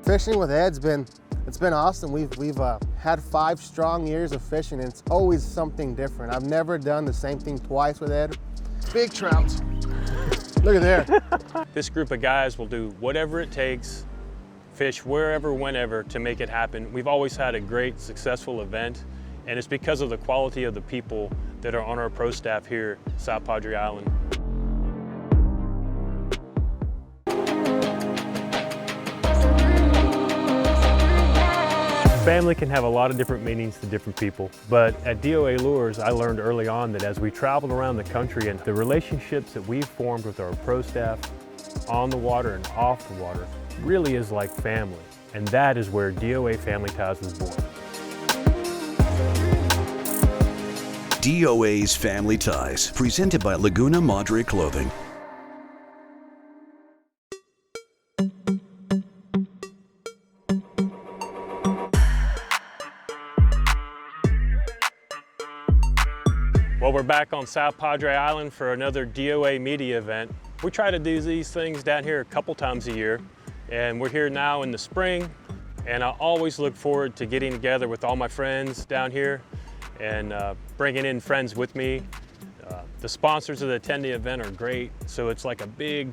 Fishing with Ed's it's been awesome. We've had 5 strong years of fishing, and it's always something different. I've never done the same thing twice with Ed. Big trouts. Look at there. This group of guys will do whatever it takes, fish wherever, whenever, to make it happen. We've always had a great, successful event, and it's because of the quality of the people that are on our pro staff here, South Padre Island. Family can have a lot of different meanings to different people, but at DOA Lures, I learned early on that as we traveled around the country and the relationships that we've formed with our pro staff on the water and off the water really is like family, and that is where DOA Family Ties was born. DOA's Family Ties, presented by Laguna Madre Clothing. Well, we're back on South Padre Island for another DOA media event. We try to do these things down here a couple times a year, and we're here now in the spring, and I always look forward to getting together with all my friends down here and bringing in friends with me. The sponsors that attend the event are great, so it's like a big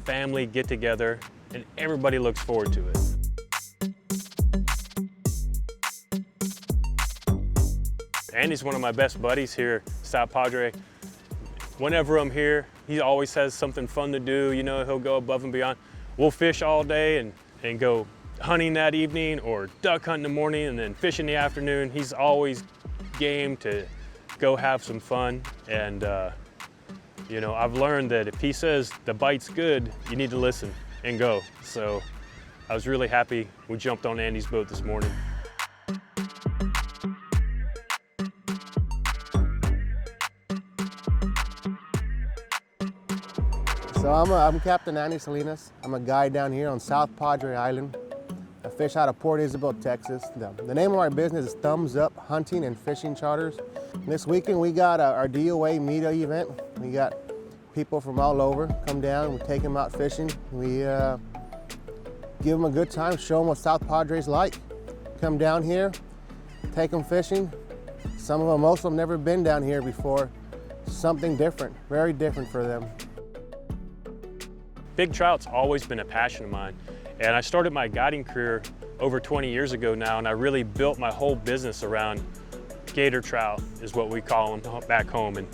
family get-together, and everybody looks forward to it. Andy's one of my best buddies here, South Padre. Whenever I'm here, he always has something fun to do. You know, he'll go above and beyond. We'll fish all day and go hunting that evening, or duck hunt in the morning and then fish in the afternoon. He's always game to go have some fun. And you know, I've learned that if he says the bite's good, you need to listen and go. So I was really happy we jumped on Andy's boat this morning. So I'm Captain Salinas. I'm a guide down here on South Padre Island. I fish out of Port Isabel, Texas. The name of our business is Thumbs Up Hunting and Fishing Charters. This weekend we got our DOA media event. We got people from all over come down. We take them out fishing. We give them a good time, show them what South Padre's like. Come down here, take them fishing. Some of them, most of them never been down here before. Something different, very different for them. Big trout's always been a passion of mine, and I started my guiding career over 20 years ago now, and I really built my whole business around gator trout, is what we call them back home, and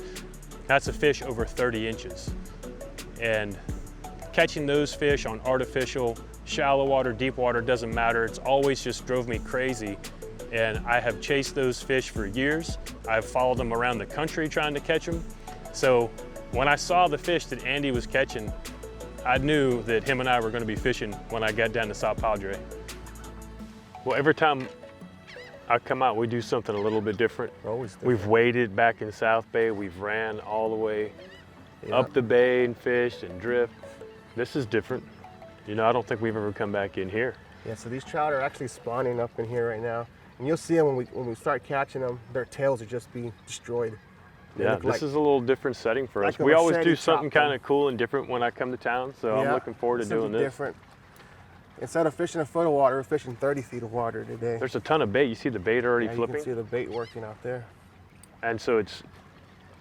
that's a fish over 30 inches. And catching those fish on artificial, shallow water, deep water, doesn't matter. It's always just drove me crazy, and I have chased those fish for years. I've followed them around the country trying to catch them. So when I saw the fish that Andy was catching, I knew that him and I were going to be fishing when I got down to South Padre. Well, every time I come out, we do something a little bit different. We've waded back in South Bay. We've ran all the way up the bay and fished and drift. This is different. You know, I don't think we've ever come back in here. Yeah, so these trout are actually spawning up in here right now. And you'll see them when we start catching them, their tails will just be destroyed. Yeah, this is a little different setting for us. We always do something kind of cool and different when I come to town, so I'm looking forward to doing this. Different. Instead of fishing a foot of water, we're fishing 30 feet of water today. There's a ton of bait. You see the bait already flipping? You can see the bait working out there. And so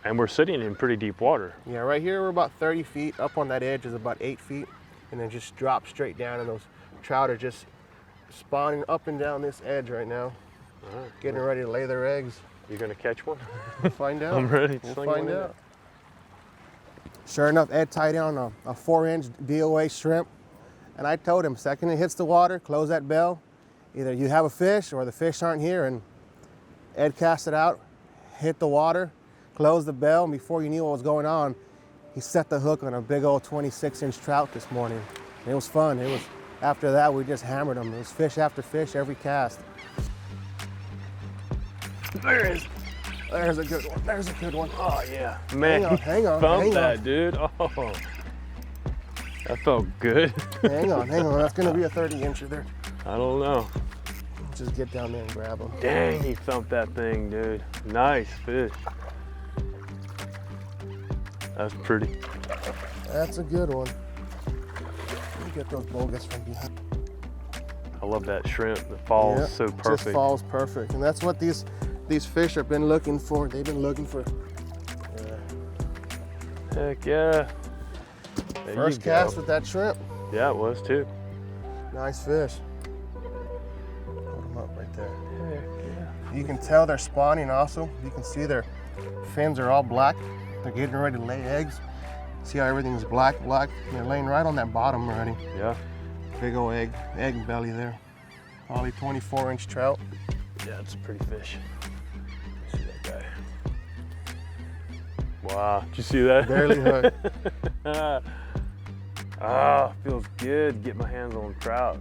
and we're sitting in pretty deep water. Yeah, right here we're about 30 feet. Up on that edge is about 8 feet, and then just drop straight down, and those trout are just spawning up and down this edge right now, getting ready to lay their eggs. You gonna catch one? We'll find out. I'm ready. We'll find out. Sure enough, Ed tied down a 4-inch DOA shrimp, and I told him, second it hits the water, close that bell. Either you have a fish or the fish aren't here. And Ed cast it out, hit the water, closed the bell, and before you knew what was going on, he set the hook on a big old 26-inch trout this morning. And it was fun. After that, we just hammered them. It was fish after fish every cast. There's a good one. There's a good one. Oh yeah, man. Hang on. Bumped that, dude. Oh, that felt good. hang on. That's gonna be a 30-incher there. I don't know. Just get down there and grab him. Dang, he thumped that thing, dude. Nice fish. That's pretty. That's a good one. Let me get those bogus from behind. I I love that shrimp. The fall is so perfect. Just falls perfect, and that's what these fish have been looking for. They've been looking for. Heck yeah. There First cast with that shrimp. Yeah, it was too. Nice fish. Hold them up right there. Heck yeah. You can tell they're spawning also. You can see their fins are all black. They're getting ready to lay eggs. See how everything's black. They're laying right on that bottom already. Yeah. Big old egg belly there. Probably 24-inch trout. Yeah, it's a pretty fish. See that guy. Wow, did you see that? Barely hooked. Ah, feels good. Get my hands on trout.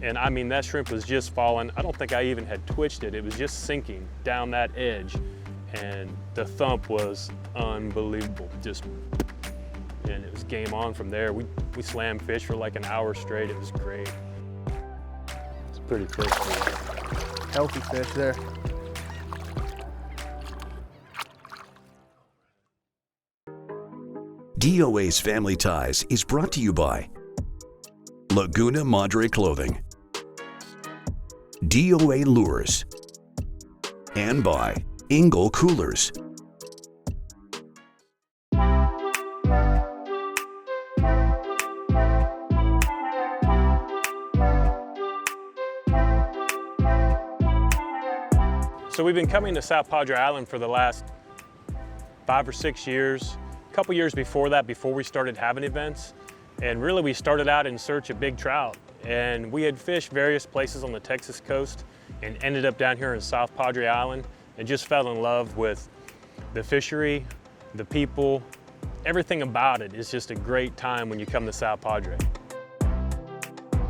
And I mean, that shrimp was just falling. I don't think I even had twitched it. It was just sinking down that edge. And the thump was unbelievable. And it was game on from there. We slammed fish for like an hour straight. It was great. It's a pretty fish, dude. Healthy fish there. DOA's Family Ties is brought to you by Laguna Madre Clothing, DOA Lures, and by Engel Coolers. So we've been coming to South Padre Island for the last 5 or 6 years. A couple years before that, before we started having events. And really we started out in search of big trout. And we had fished various places on the Texas coast and ended up down here in South Padre Island and just fell in love with the fishery, the people, everything about it. It's just a great time when you come to South Padre.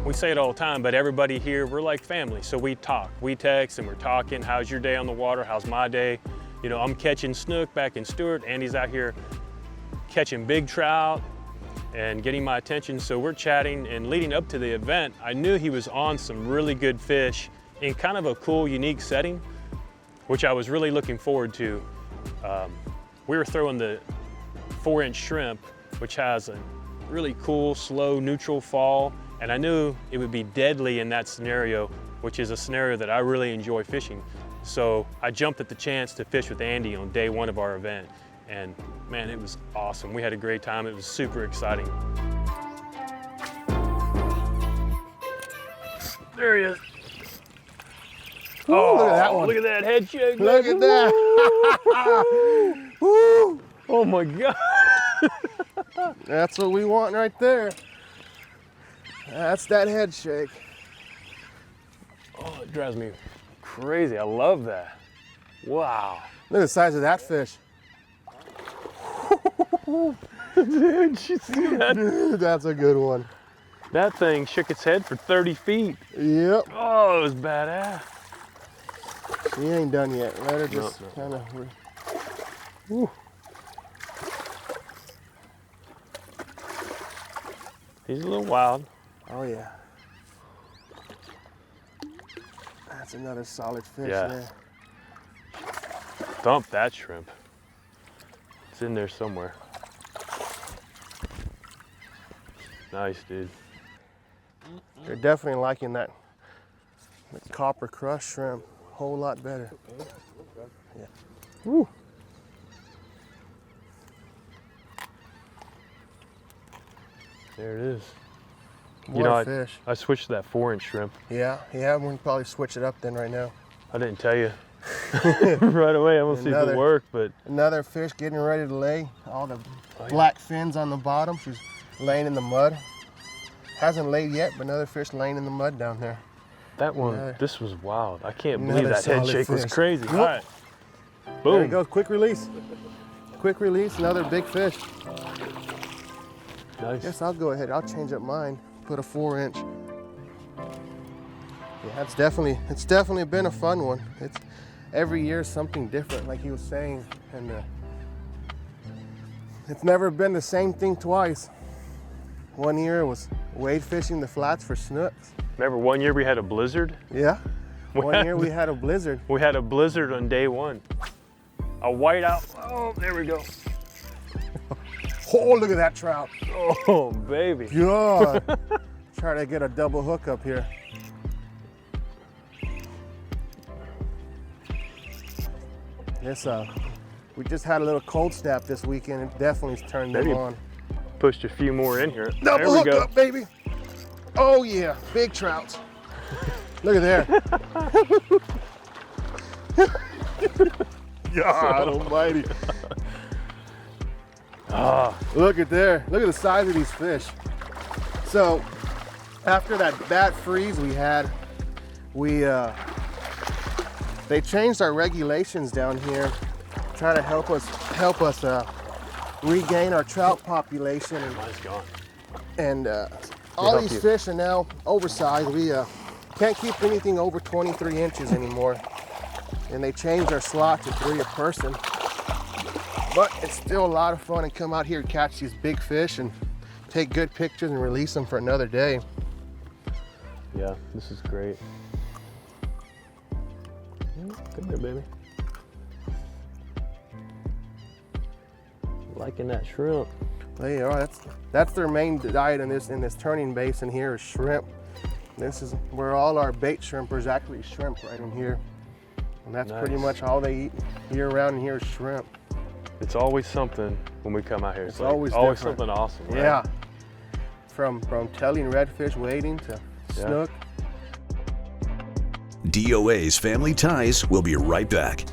We say it all the time, but everybody here, we're like family. So we talk, we text, and we're talking. How's your day on the water? How's my day? You know, I'm catching snook back in Stewart. Andy's out here catching big trout and getting my attention. So we're chatting, and leading up to the event, I knew he was on some really good fish in kind of a cool, unique setting, which I was really looking forward to. We were throwing the 4-inch shrimp, which has a really cool, slow, neutral fall. And I knew it would be deadly in that scenario, which is a scenario that I really enjoy fishing. So I jumped at the chance to fish with Andy on day 1 of our event. And man, it was awesome. We had a great time. It was super exciting. There he is. Ooh, oh, look at that one. Look at that head shake. Look at that. Woo. Oh my God. That's what we want right there. That's that head shake. Oh, it drives me crazy. I love that. Wow. Look at the size of that fish. Dude, you see that? That's a good one. That thing shook its head for 30 feet. Yep. Oh, it was badass. She ain't done yet. Let her just kind of. He's a little wild. Oh yeah. That's another solid fish Yeah. there. Dump that shrimp. It's in there somewhere. Nice, dude. They're definitely liking that copper crush shrimp a whole lot better. Yeah. Woo. There it is. What You know, a fish. I switched to that 4-inch shrimp. Yeah, we can probably switch it up then right now. I didn't tell you right away. I'm gonna see if it worked, but another fish getting ready to lay. All the black fins on the bottom. She's laying in the mud. Hasn't laid yet, but another fish laying in the mud down there. that one, this was wild. I can't believe that head solid shake was fish. crazy. Whoop. All right. There Boom. it goes, quick release. Quick release, another big fish. Nice. Guess I'll go ahead, I'll change up mine. Put a 4-inch. Yeah, it's definitely been a fun one. It's every year something different, like he was saying, and it's never been the same thing twice. One year it was wade fishing the flats for snooks. Remember one year we had a blizzard? Yeah. One year we had a blizzard. We had a blizzard on day 1. A whiteout. Oh, there we go. Oh, look at that trout. Oh, baby. God. Try to get a double hook up here. This we just had a little cold snap this weekend. It definitely turned them on. Pushed a few more in here. Double there we hook go. up, baby. Oh yeah, big trouts. Look at there. God almighty. Look at there. Look at the size of these fish. So after that bad freeze we had, they changed our regulations down here, trying to help us regain our trout population. Mine's gone. And all these fish are now oversized. We can't keep anything over 23 inches anymore. And they changed our slot to 3 a person. But it's still a lot of fun to come out here and catch these big fish and take good pictures and release them for another day. Yeah, this is great. Come here, baby. Liking that shrimp. They are. That's their main diet in this turning basin here is shrimp. This is where all our bait shrimpers actually shrimp right in here. And that's pretty much all they eat year round in here is shrimp. It's always something when we come out here. It's like always something awesome. Right? Yeah. From telling redfish wading to snook. DOA's Family Ties will be right back.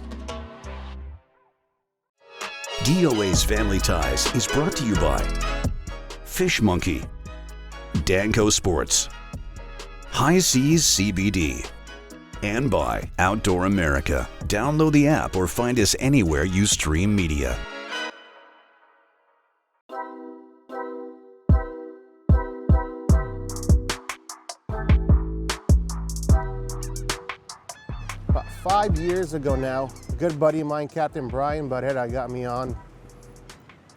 DOA's Family Ties is brought to you by Fish Monkey, Danco Sports, High Seas CBD, and by Outdoor America. Download the app or find us anywhere you stream media. About 5 years ago now, a good buddy of mine, Captain Brian Padre, got me on.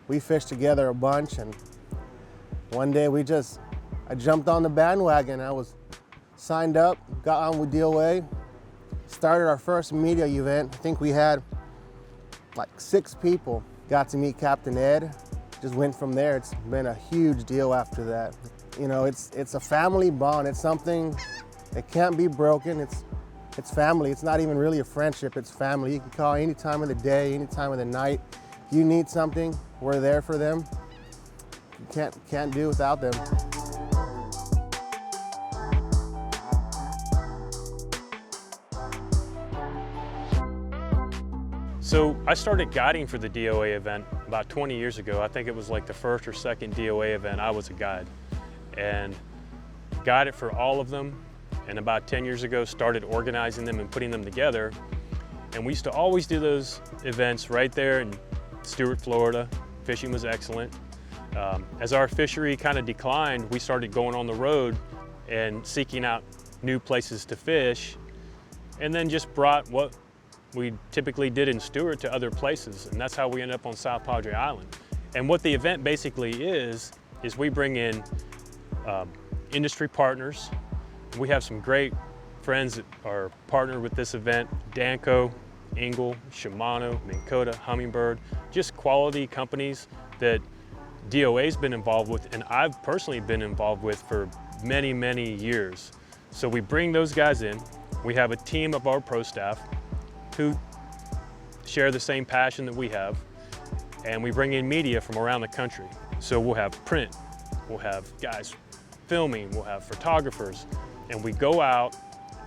We fished together a bunch, and one day I jumped on the bandwagon. I was signed up, got on with DOA, started our first media event. I think we had like 6 people. Got to meet Captain Ed. Just went from there. It's been a huge deal after that. You know, it's a family bond. It's something that can't be broken. It's family. It's not even really a friendship. It's family. You can call any time of the day, any time of the night. If you need something, we're there for them. You can't do without them. So I started guiding for the DOA event about 20 years ago. I think it was like the first or second DOA event I was a guide, and guided for all of them. And about 10 years ago started organizing them and putting them together. And we used to always do those events right there in Stuart, Florida. Fishing was excellent. As our fishery kind of declined, we started going on the road and seeking out new places to fish, and then just brought what we typically did in Stuart to other places, and that's how we ended up on South Padre Island. And what the event basically is we bring in industry partners. We have some great friends that are partnered with this event: Danco, Engel, Shimano, Minn Kota, Humminbird, just quality companies that DOA's been involved with, and I've personally been involved with for many, many years. So we bring those guys in. We have a team of our pro staff who share the same passion that we have, and we bring in media from around the country. So we'll have print, we'll have guys filming, we'll have photographers, and we go out,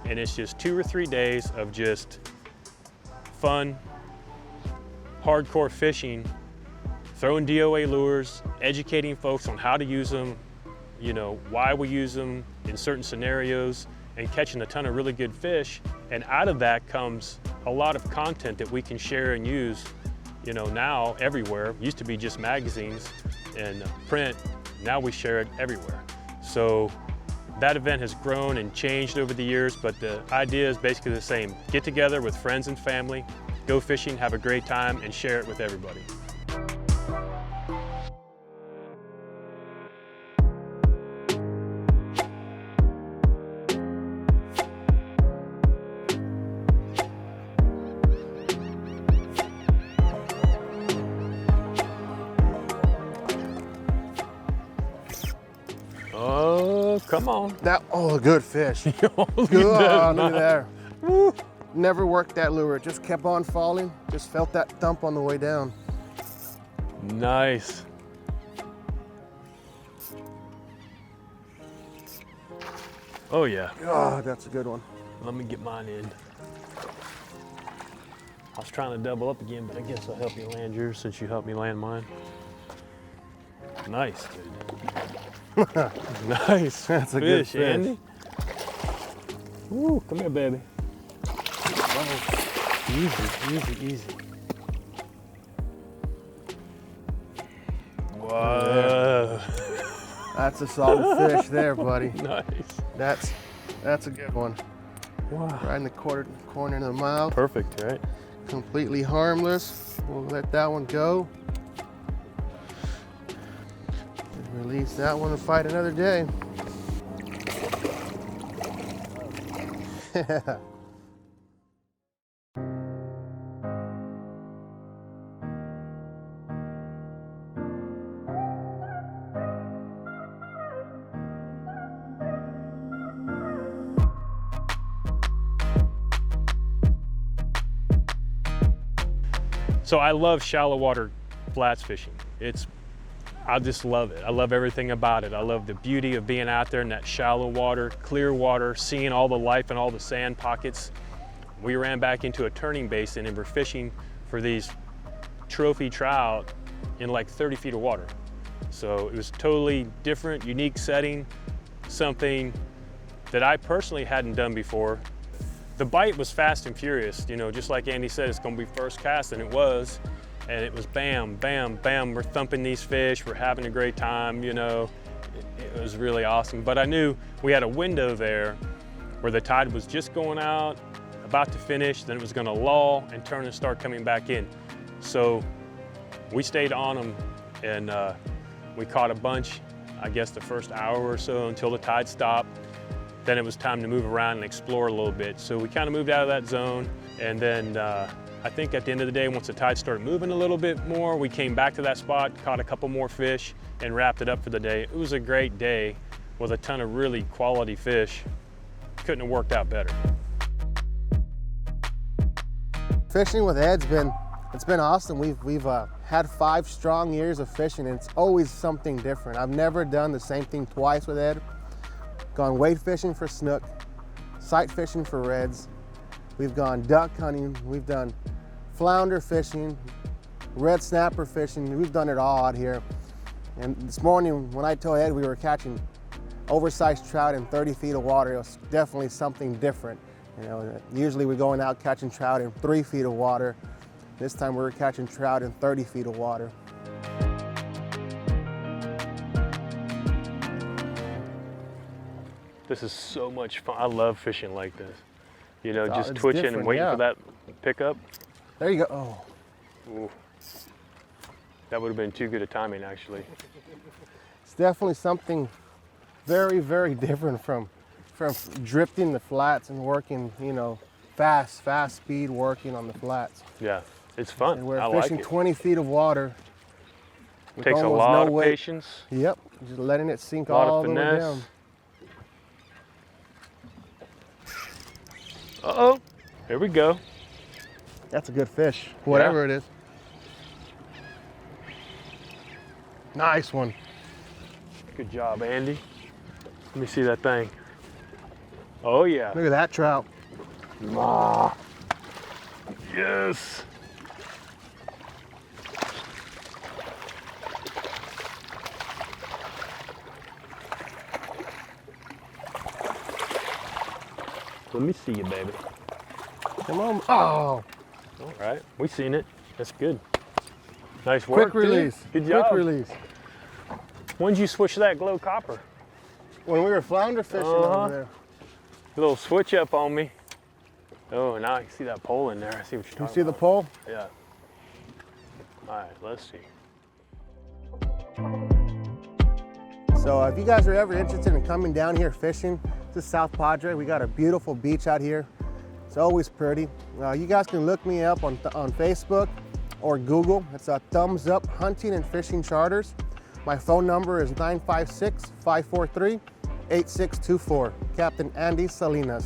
and it's just 2 or 3 days of just fun, hardcore fishing, throwing DOA lures, educating folks on how to use them, you know, why we use them in certain scenarios, and catching a ton of really good fish. And out of that comes a lot of content that we can share and use, you know, now everywhere. Used to be just magazines and print, now we share it everywhere. So that event has grown and changed over the years, but the idea is basically the same. Get together with friends and family, go fishing, have a great time, and share it with everybody. Oh, come on. Good fish. Good, look at there. Woo. Never worked that lure, it just kept on falling. Just felt that thump on the way down. Nice. Oh yeah. Oh, that's a good one. Let me get mine in. I was trying to double up again, but I guess I'll help you land yours since you helped me land mine. Nice, dude. Nice. That's a fish, good fish. Andy. Woo, come here, baby. Whoa. Easy, easy, easy. Whoa. That's a solid fish there, buddy. Nice. That's a good one. Wow. Right in the corner of the mouth. Perfect, right? Completely harmless. We'll let that one go. And release that one and fight another day. So I love shallow water flats fishing. I just love it. I love everything about it. I love the beauty of being out there in that shallow water, clear water, seeing all the life and all the sand pockets. We ran back into a turning basin and we're fishing for these trophy trout in like 30 feet of water. So it was totally different, unique setting, something that I personally hadn't done before. The bite was fast and furious, you know, just like Andy said, it's gonna be first cast, and it was. And it was bam, bam, bam, we're thumping these fish, we're having a great time, you know. It was really awesome. But I knew we had a window there where the tide was just going out, about to finish, then it was gonna lull and turn and start coming back in. So we stayed on them, and we caught a bunch, I guess the first hour or so until the tide stopped. Then it was time to move around and explore a little bit. So we kind of moved out of that zone. And then I think at the end of the day, once the tide started moving a little bit more, we came back to that spot, caught a couple more fish, and wrapped it up for the day. It was a great day with a ton of really quality fish. Couldn't have worked out better. Fishing with Ed's it's been awesome. We've had 5 strong years of fishing, and it's always something different. I've never done the same thing twice with Ed. Gone wade fishing for snook, sight fishing for reds. We've gone duck hunting. We've done flounder fishing, red snapper fishing. We've done it all out here. And this morning when I told Ed we were catching oversized trout in 30 feet of water, it was definitely something different. You know, usually we're going out catching trout in 3 feet of water. This time we were catching trout in 30 feet of water. This is so much fun. I love fishing like this. You know, just it's twitching and waiting yeah. for that pickup. There you go. Oh. Ooh. That would have been too good a timing, actually. It's definitely something very, very different from drifting the flats and working, you know, fast speed working on the flats. Yeah, it's fun. And we're I fishing like it. 20 feet of water. with Takes a almost lot no of weight. patience. Yep, just letting it sink A lot all of the way finesse. down. Uh-oh, here we go. That's a good fish, whatever it is. Nice one. Good job, Andy. Let me see that thing. Oh yeah. Look at that trout. Ah, yes. Let me see you, baby. Come on. Oh, All right, we seen it. That's good. Nice work, quick release. Dude. Good job. Quick release. When'd you switch that glow copper? When we were flounder fishing over there. A little switch up on me. Oh, now I can see that pole in there. I see what you're talking You see the about. pole? Yeah. All right, let's see. So if you guys are ever interested in coming down here fishing to South Padre, we got a beautiful beach out here. It's always pretty. You guys can look me up on Facebook or Google. It's a Thumbs Up Hunting and Fishing Charters. My phone number is 956-543-8624. Captain Andy Salinas.